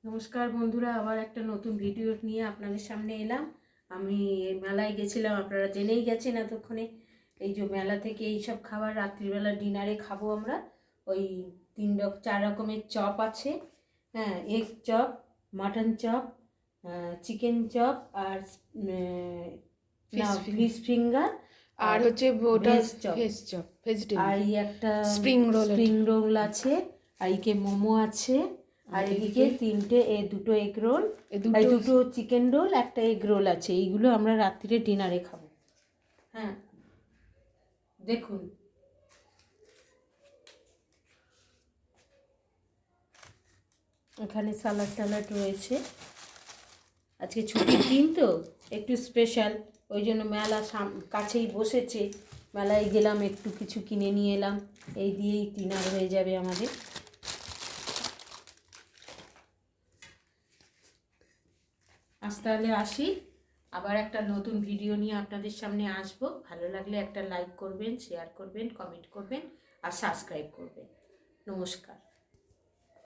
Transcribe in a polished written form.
নমস্কার বন্ধুরা, আবার একটা নতুন ভিডিও নিয়ে আপনাদের সামনে এলাম। আমি মেলায় গেছিলাম, আপনারা জেনেই গেছেন এতক্ষণে। এই যে মেলা থেকে এইসব খাবার রাত্রিবেলা ডিনারে খাবো আমরা। ওই 4 রকমের চপ আছে। হ্যাঁ, egg chop, mutton chop, chicken chop, আর ফিশ ফিঙ্গার, আর হচ্ছে veg chop, veg chop, vegetable, আর এই একটা স্প্রিং রোল আছে, আর এদিকে মোমো আছে, আর এদিকে দুটো এগ রোল, দুটো চিকেন রোল, একটা এগ রোল আছে। এইগুলো আমরা রাত্রিরে ডিনারে খাবো। হ্যাঁ, দেখুন। এখানে সালাড টালাড রয়েছে। আজকে ছুটির দিন তো একটু স্পেশাল, ওই জন্য মেলা কাছেই বসেছে। মেলায় গেলাম, একটু কিছু কিনে নিয়ে এলাম। এই দিয়েই ডিনার হয়ে যাবে আমাদের। আজ তাহলে আসি, আবার একটা নতুন ভিডিও নিয়ে আপনাদের সামনে আসব। ভালো লাগলে একটা লাইক করবেন, শেয়ার করবেন, কমেন্ট করবেন আর সাবস্ক্রাইব করবেন। নমস্কার।